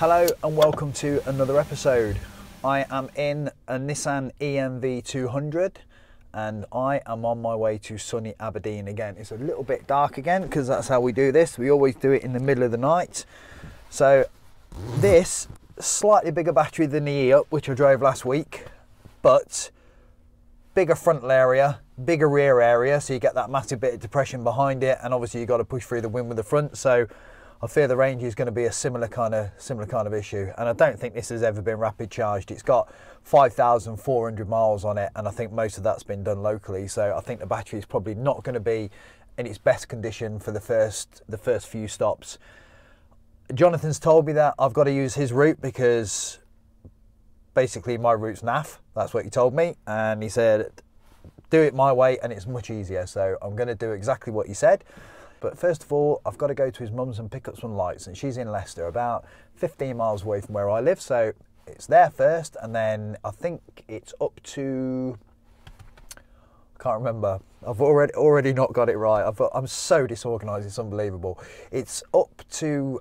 Hello and welcome to another episode. I am in a Nissan E-NV200 and I am on my way to sunny Aberdeen again. It's a little bit dark again because that's how we do this. We always do it in the middle of the night. So this, slightly bigger battery than the E-Up, which I drove last week, but bigger frontal area, bigger rear area, so you get that massive bit of depression behind it, and obviously you've got to push through the wind with the front. So I fear the range is going to be a similar kind of issue, and I don't think this has ever been rapid charged. It's got 5,400 miles on it, and I think most of that's been done locally. So I think the battery is probably not going to be in its best condition for the first few stops. Jonathan's told me that I've got to use his route because basically my route's naff. That's what he told me, and he said do it my way and it's much easier. So I'm going to do exactly what he said. But first of all, I've got to go to his mum's and pick up some lights, and she's in Leicester, about 15 miles away from where I live. So it's there first, and then I think it's up to, I can't remember. I've already not got it right. I'm so disorganised, it's unbelievable. It's up to,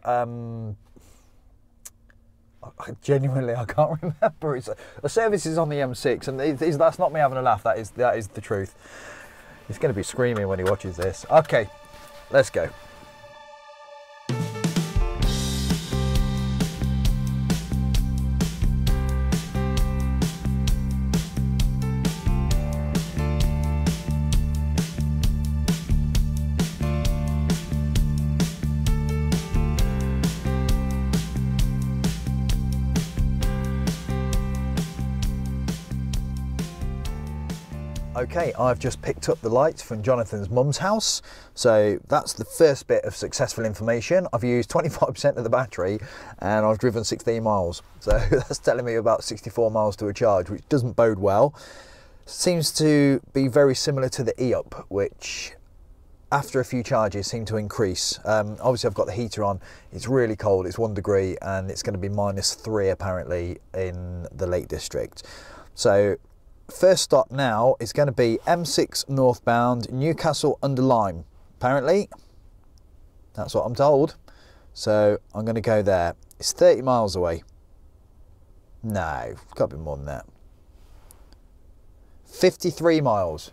genuinely, I can't remember. It's a service is on the M6, and that's not me having a laugh. That is the truth. He's going to be screaming when he watches this. Okay. Let's go. Okay, I've just picked up the lights from Jonathan's mum's house. So that's the first bit of successful information. I've used 25% of the battery and I've driven 16 miles. So that's telling me about 64 miles to a charge, which doesn't bode well. Seems to be very similar to the E-Up, which after a few charges seem to increase. Obviously I've got the heater on. It's really cold, it's 1 degree, and it's going to be -3 apparently in the Lake District. So first stop now is going to be M6 northbound, Newcastle under Lyme. Apparently, that's what I'm told. So I'm going to go there. It's 30 miles away. No, it's got to be more than that. 53 miles.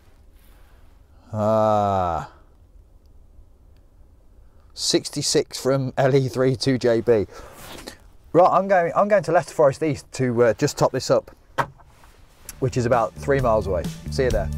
66 from LE3 to JB. Right, I'm going to Leicester Forest East to just top this up, which is about 3 miles away. See you there.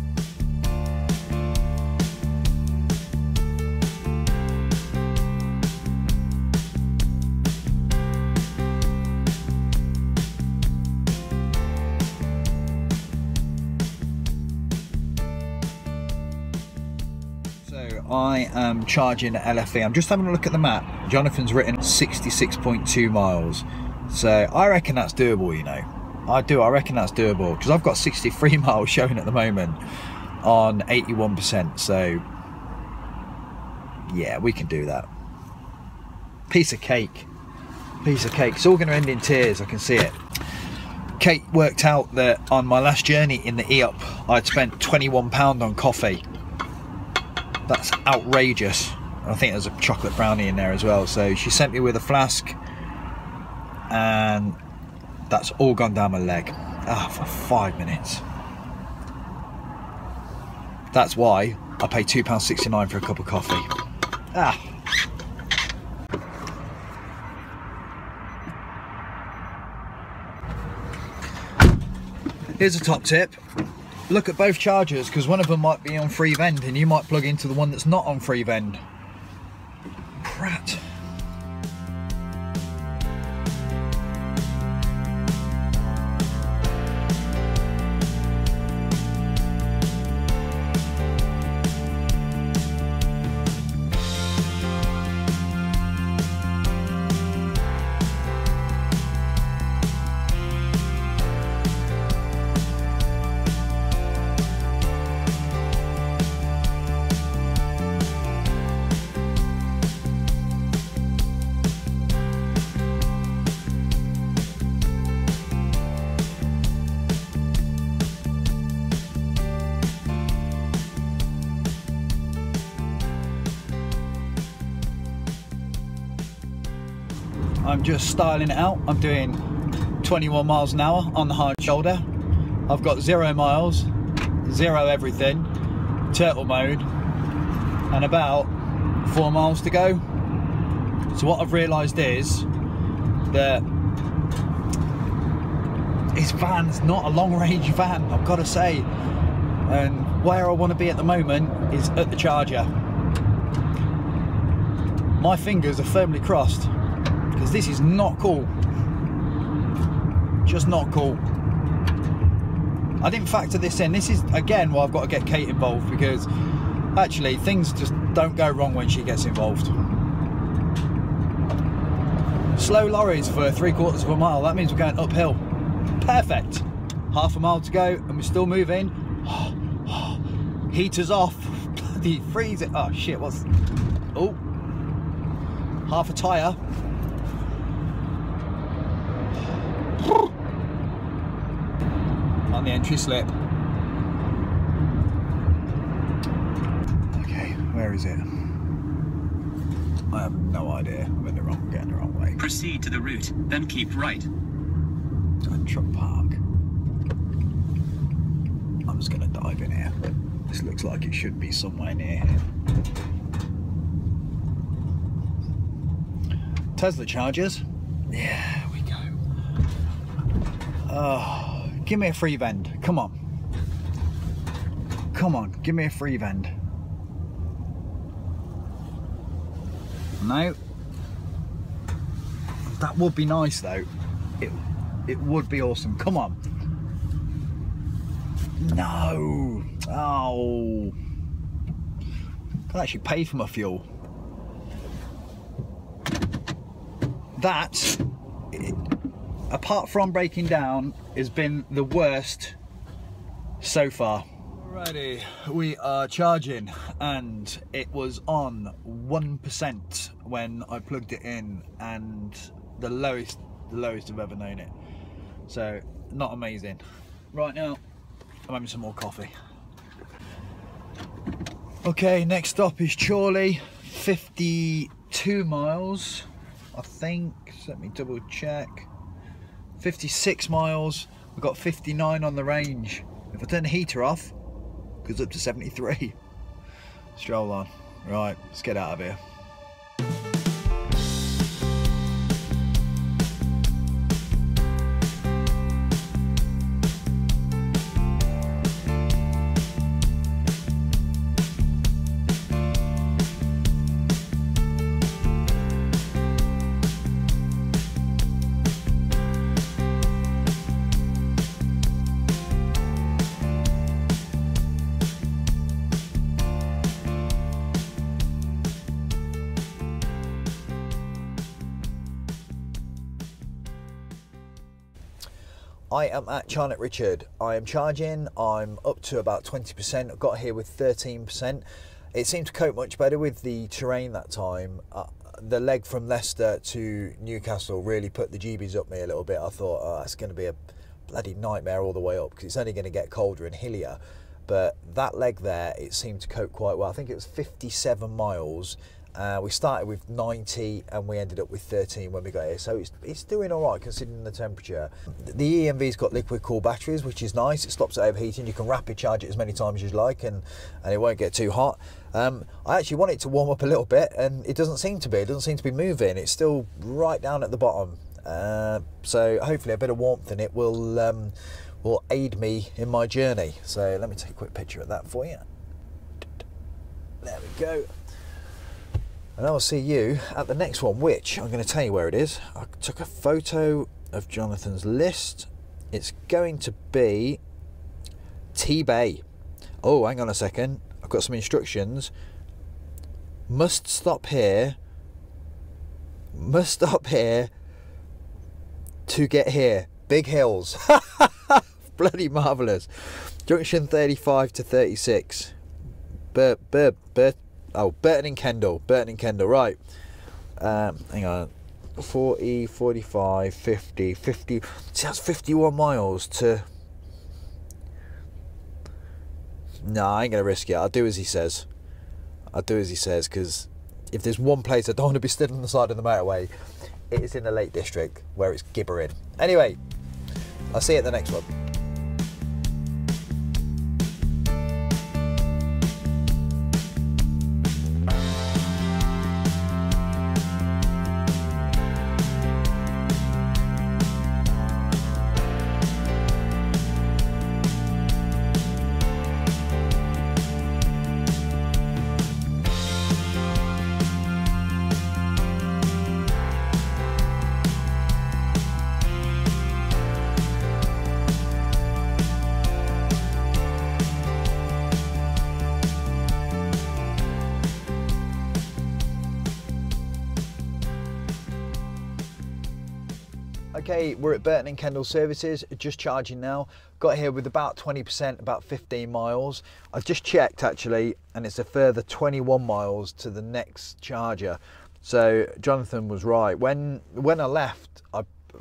So I am charging at LFE. I'm just having a look at the map. Jonathan's written 66.2 miles. So I reckon that's doable, you know. I reckon that's doable, because I've got 63 miles showing at the moment on 81%, so yeah, we can do that. Piece of cake. It's all going to end in tears, I can see it. Kate worked out that on my last journey in the E-Up, I'd spent £21 on coffee. That's outrageous. I think there's a chocolate brownie in there as well, so she sent me with a flask, and that's all gone down my leg. For 5 minutes. That's why I pay £2.69 for a cup of coffee. Here's a top tip. Look at both chargers, because one of them might be on free vend and you might plug into the one that's not on free vend. Prat. I'm just styling it out. I'm doing 21 miles an hour on the hard shoulder. I've got 0 miles, 0 everything, turtle mode, and about 4 miles to go. So what I've realised is that this van's not a long range van, I've got to say. And where I want to be at the moment is at the charger. My fingers are firmly crossed because this is not cool. Just not cool. I didn't factor this in. This is again why I've got to get Kate involved, because actually things just don't go wrong when she gets involved. Slow lorries for 3/4 of a mile, that means we're going uphill. Perfect. Half a mile to go and we're still moving. Heaters off. Bloody freeze it. Oh shit, what's... Oh. Half a tyre. On the entry slip. Okay, where is it? I have no idea. I'm in the wrong, getting the wrong way. Proceed to the route, then keep right. Truck park. I'm just gonna dive in here. This looks like it should be somewhere near here. Tesla chargers. Yeah, we go. Oh, give me a free vend. Come on. Come on, give me a free vend. No. That would be nice though. It would be awesome. Come on. No. Oh. Can actually pay for my fuel. That, apart from breaking down, has been the worst so far. Alrighty, we are charging, and it was on 1% when I plugged it in, and the lowest I've ever known it. So not amazing. Right now I'm having some more coffee. Okay, next stop is Chorley. 52 miles I think. Let me double check. 56 miles. We've got 59 on the range. If I turn the heater off, it goes up to 73. Stroll on. Right, let's get out of here. I am at Charnock Richard. I am charging. I'm up to about 20%. I got here with 13%. It seemed to cope much better with the terrain that time. The leg from Leicester to Newcastle really put the GBs up me a little bit. I thought, oh, it's going to be a bloody nightmare all the way up because it's only going to get colder and hillier. But that leg there, it seemed to cope quite well. I think it was 57 miles. We started with 90 and we ended up with 13 when we got here, so it's doing all right considering the temperature. The ENV's got liquid cooled batteries, which is nice. It stops it overheating. You can rapid charge it as many times as you like, and it won't get too hot. I actually want it to warm up a little bit, and it doesn't seem to be. It doesn't seem to be moving. It's still right down at the bottom. So hopefully a bit of warmth in it will aid me in my journey. So let me take a quick picture of that for you. There we go. And I'll see you at the next one, which I'm going to tell you where it is. I took a photo of Jonathan's list. It's going to be T-Bay. Oh, hang on a second. I've got some instructions. Must stop here. Must stop here to get here. Big hills. Bloody marvellous. Junction 35 to 36. Burton and Kendall. Burton and Kendall, right. Hang on. 40, 45, 50, 50. See, that's 51 miles to... No, I ain't going to risk it. I'll do as he says. I'll do as he says, because if there's one place I don't want to be stood on the side of the motorway, it is in the Lake District where it's gibbering. Anyway, I'll see you at the next one. Okay, we're at Burton and Kendall Services, just charging now. Got here with about 20%, about 15 miles. I've just checked actually, and it's a further 21 miles to the next charger. So Jonathan was right. When I left,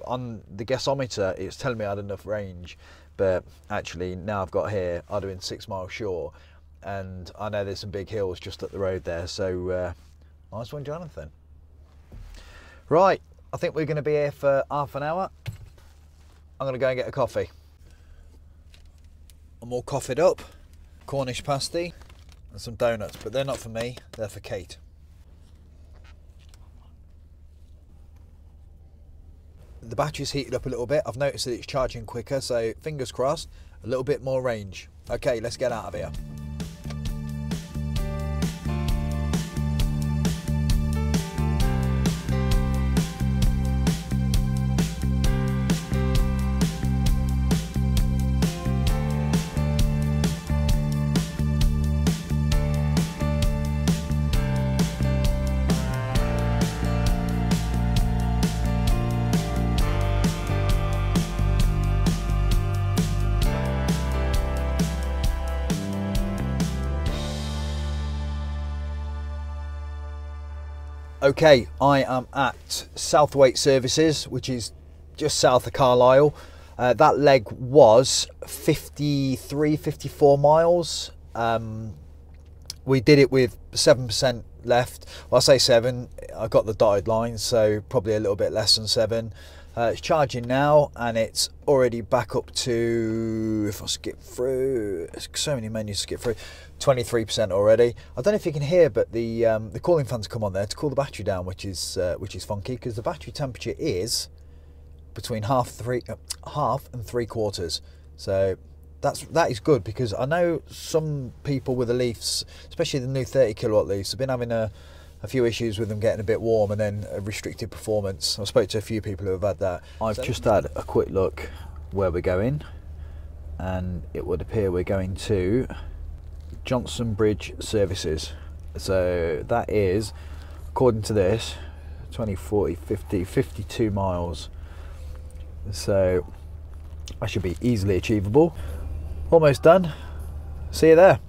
on the gasometer, it was telling me I had enough range, but actually now I've got here, I'd have been 6 miles short, and I know there's some big hills just up the road there, so nice one, Jonathan. Right. I think we're going to be here for half an hour. I'm going to go and get a coffee. I'm all coffeed up, Cornish pasty and some donuts, but they're not for me, they're for Kate. The battery's heated up a little bit. I've noticed that it's charging quicker, so fingers crossed, a little bit more range. Okay, let's get out of here. Okay, I am at Southwaite Services, which is just south of Carlisle. That leg was 54 miles. We did it with 7% left. Well, I say 7, I got the dotted line, so probably a little bit less than 7. It's charging now, and it's already back up to, if I skip through, there's so many menus to skip through, 23% already. I don't know if you can hear, but the cooling fans come on there to cool the battery down, which is funky, because the battery temperature is between half and 3/4. So that is good, because I know some people with the Leafs, especially the new 30 kilowatt Leafs, have been having a few issues with them getting a bit warm and then a restricted performance. I spoke to a few people who have had that. I've just had a quick look where we're going, and it would appear we're going to Johnson Bridge Services. So that is, according to this, 20, 40, 50, 52 miles. So that should be easily achievable. Almost done. See you there.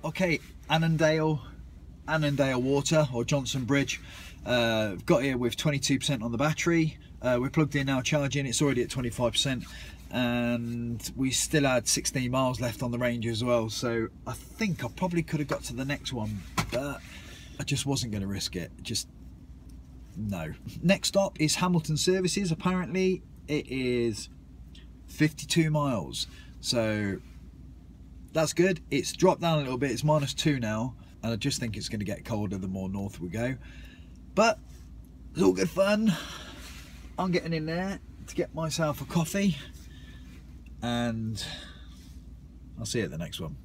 Okay, Annandale Water, or Johnson Bridge. Got here with 22% on the battery. We're plugged in now, charging. It's already at 25%, and we still had 16 miles left on the range as well. So I think I probably could have got to the next one, but I just wasn't going to risk it. Just no. Next stop is Hamilton Services. Apparently it is 52 miles. So that's good. It's dropped down a little bit. It's -2 now, and I just think it's going to get colder the more north we go. But it's all good fun. I'm getting in there to get myself a coffee, and I'll see you at the next one.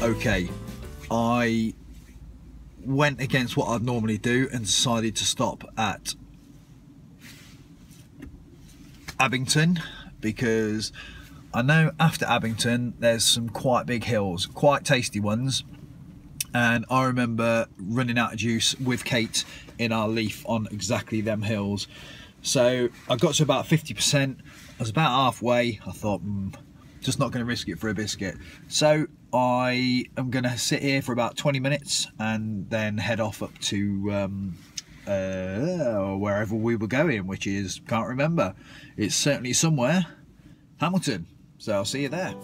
Okay, I went against what I'd normally do and decided to stop at Abington, because I know after Abington there's some quite big hills, quite tasty ones, and I remember running out of juice with Kate in our Leaf on exactly them hills. So I got to about 50%, I was about halfway, I thought, just not going to risk it for a biscuit. So I am going to sit here for about 20 minutes and then head off up to wherever we were going, which is, can't remember. It's certainly somewhere, Hamilton. So I'll see you there.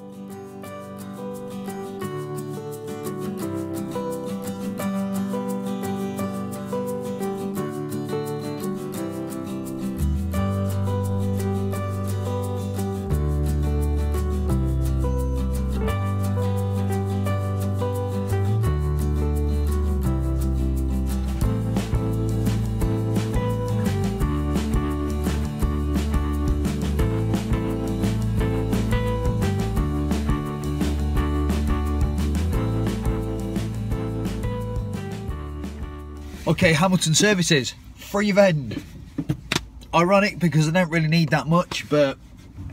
Okay, Hamilton services, free vend. Ironic because I don't really need that much, but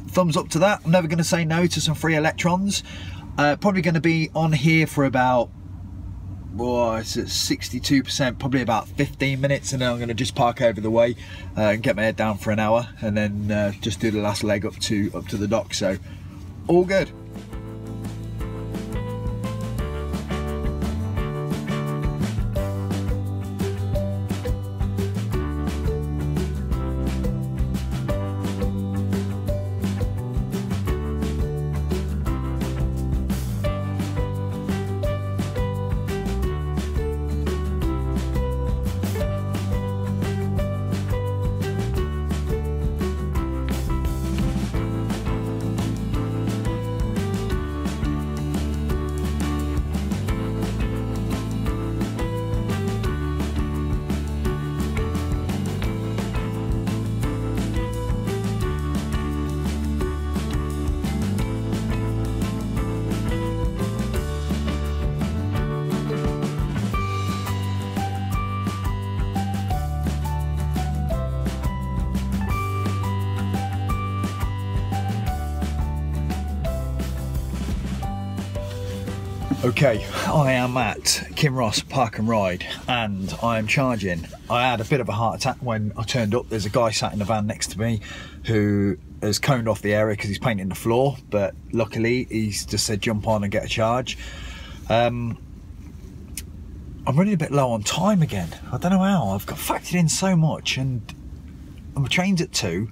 thumbs up to that. I'm never going to say no to some free electrons. Probably going to be on here for about, it's at 62%, probably about 15 minutes, and then I'm going to just park over the way and get my head down for an hour, and then just do the last leg up to the dock. So all good. Okay, I am at Kinross Park and Ride and I am charging. I had a bit of a heart attack when I turned up. There's a guy sat in the van next to me who has coned off the area because he's painting the floor, but luckily he's just said jump on and get a charge. I'm running a bit low on time again. I don't know how. I've got factored in so much, and my train's at 2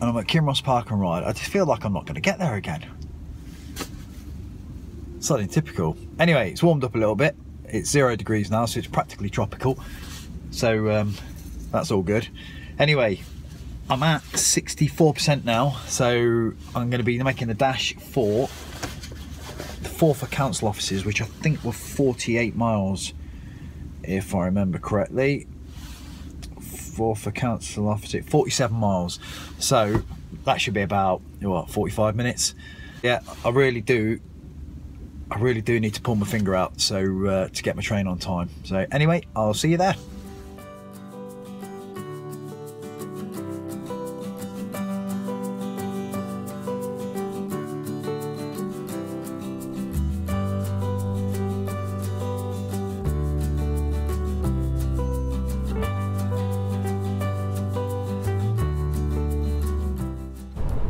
and I'm at Kinross Park and Ride. I just feel like I'm not going to get there again. Something typical. Anyway, it's warmed up a little bit. It's 0 degrees now, so it's practically tropical. So that's all good. Anyway, I'm at 64% now, so I'm going to be making the dash for the Forfar council offices, which I think were 48 miles, if I remember correctly. Forfar council office, 47 miles. So that should be about, what, 45 minutes. Yeah, I really do need to pull my finger out to get my train on time. So anyway, I'll see you there.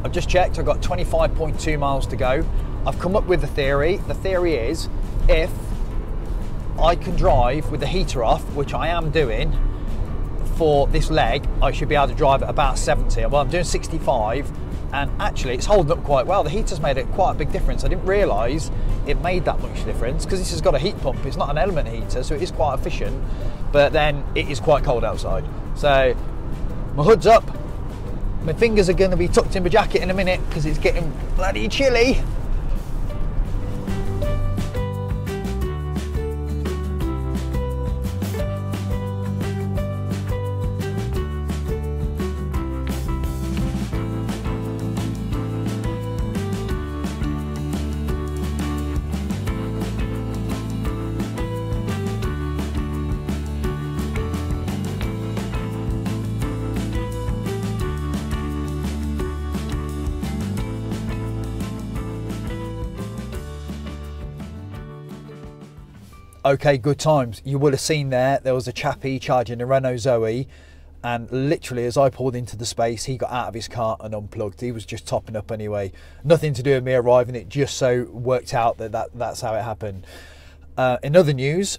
I've just checked, I've got 25.2 miles to go. I've come up with a theory. The theory is, if I can drive with the heater off, which I am doing for this leg, I should be able to drive at about 70. Well, I'm doing 65, and actually it's holding up quite well. The heater's made quite a big difference. I didn't realise it made that much difference because this has got a heat pump. It's not an element heater, so it is quite efficient, but then it is quite cold outside. So my hood's up. My fingers are going to be tucked in my jacket in a minute because it's getting bloody chilly. okay, good times. You would have seen there was a chappie charging a Renault Zoe, and literally as I pulled into the space, he got out of his car and unplugged. He was just topping up anyway. Nothing to do with me arriving, it just so worked out that's how it happened. In other news,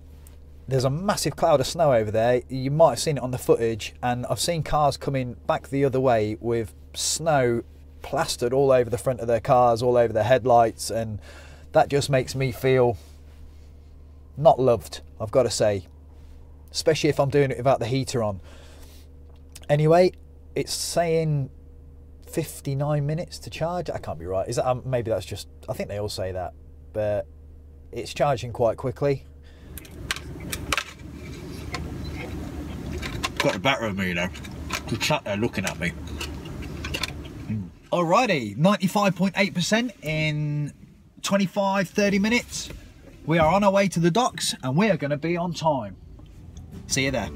there's a massive cloud of snow over there. You might have seen it on the footage, and I've seen cars coming back the other way with snow plastered all over the front of their cars, all over their headlights, and that just makes me feel not loved, I've got to say, especially if I'm doing it without the heater on. Anyway, it's saying 59 minutes to charge. I can't be right. Is that maybe that's just, I think they all say that, but it's charging quite quickly. Got the better of me, you know. Just sat there looking at me. Alrighty, 95.8% in 25-30 minutes. We are on our way to the docks and we are going to be on time. See you there.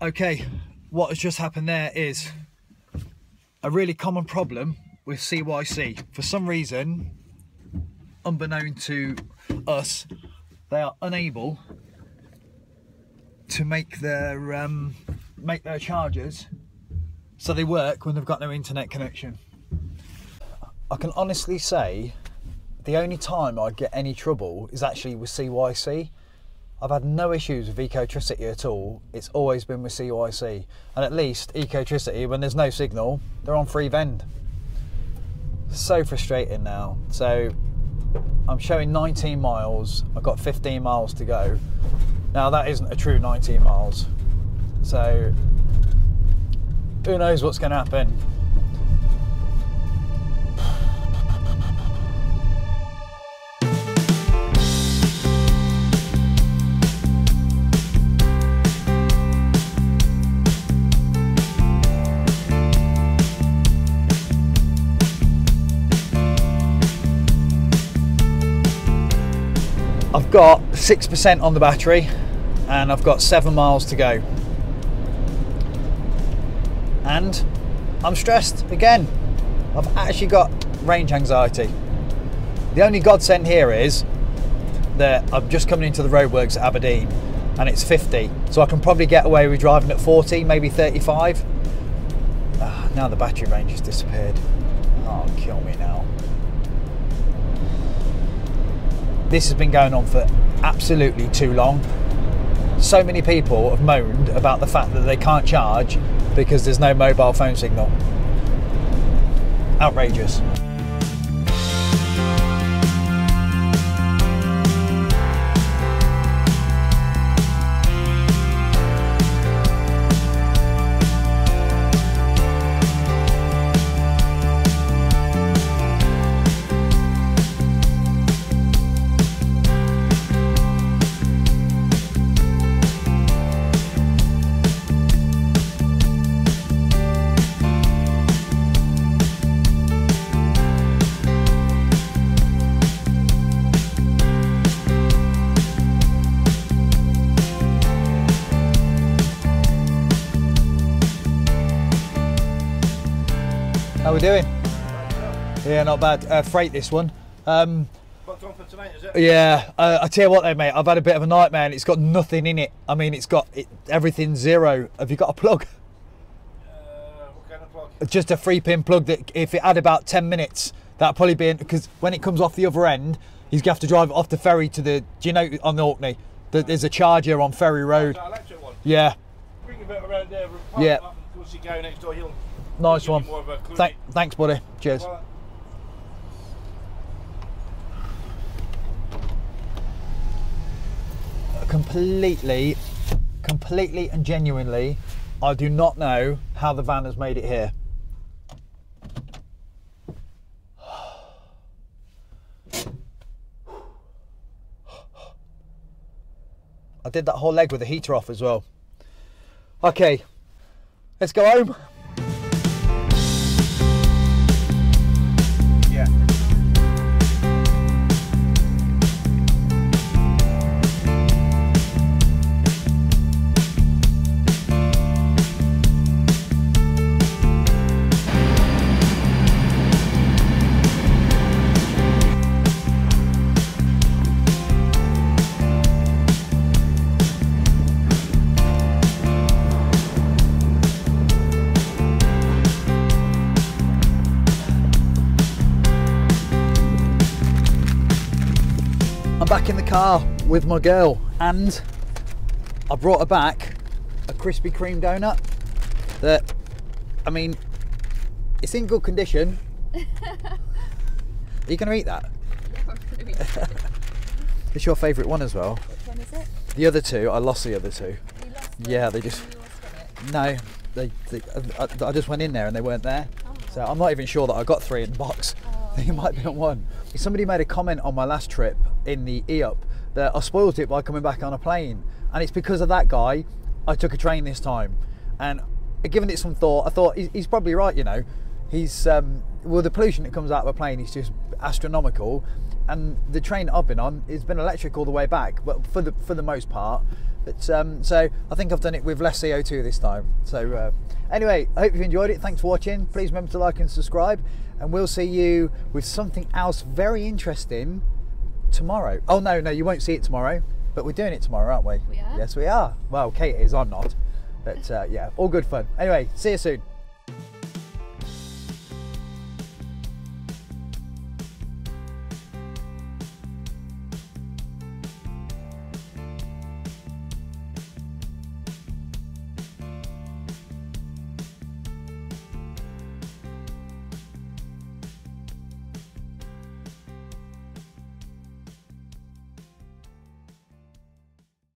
Okay, what has just happened there is a really common problem with CYC. For some reason, unbeknown to us, they are unable to make their chargers so they work when they've got no internet connection. I can honestly say the only time I get any trouble is actually with CYC. I've had no issues with Ecotricity at all. It's always been with CYC. And at least Ecotricity, when there's no signal, they're on free vend. So frustrating now. So I'm showing 19 miles. I've got 15 miles to go. Now that isn't a true 19 miles. So who knows what's going to happen. I've got 6% on the battery and I've got 7 miles to go. And I'm stressed again. I've actually got range anxiety. The only godsend here is that I'm just coming into the roadworks at Aberdeen and it's 50. So I can probably get away with driving at 40, maybe 35. Now the battery range has disappeared. Oh, kill me now. This has been going on for absolutely too long. So many people have moaned about the fact that they can't charge because there's no mobile phone signal. Outrageous. How we doing? Yeah, not bad. Freight this one. What's on for tonight, is it? Yeah, I tell you what though, mate, I've had a bit of a nightmare and it's got nothing in it. I mean, it's got everything zero. Have you got a plug? What kind of plug? Just a 3-pin plug that if it had about 10 minutes, that'd probably be, because when it comes off the other end, He's going to have to drive off the ferry to the, do you know, on the Orkney, there's a charger on Ferry Road. That electric one. Yeah. Bring a bit around there. Yeah. Up, and once you go next door, he'll Nice give you one. more of a clue. Thanks, buddy. Cheers. Well, Completely and genuinely, I do not know how the van has made it here. I did that whole leg with the heater off as well. Okay, let's go home. Yeah. I'm back in the car with my girl and I brought her back a Krispy Kreme donut that, I mean, it's in good condition. Are you going to eat that? Yeah, I'm going to eat it. It's your favourite one as well. Which one is it? The other two, I lost the other two. You lost it? Yeah, they just, You lost it? no, I just went in there and they weren't there. Oh. So I'm not even sure that I got 3 in the box. I think it might be on 1. Somebody made a comment on my last trip in the E-Up that I spoiled it by coming back on a plane. And it's because of that guy, I took a train this time. And given it some thought, I thought he's probably right, you know. He's, well, the pollution that comes out of a plane is just astronomical. And the train that I've been on has been electric all the way back, but for the most part. But so I think I've done it with less CO2 this time. So anyway, I hope you've enjoyed it. Thanks for watching. Please remember to like and subscribe, and we'll see you with something else very interesting tomorrow. Oh no, you won't see it tomorrow, but we're doing it tomorrow, aren't we? We are? Yes, we are. Well, Kate is. I'm not. But yeah, all good fun. Anyway, see you soon.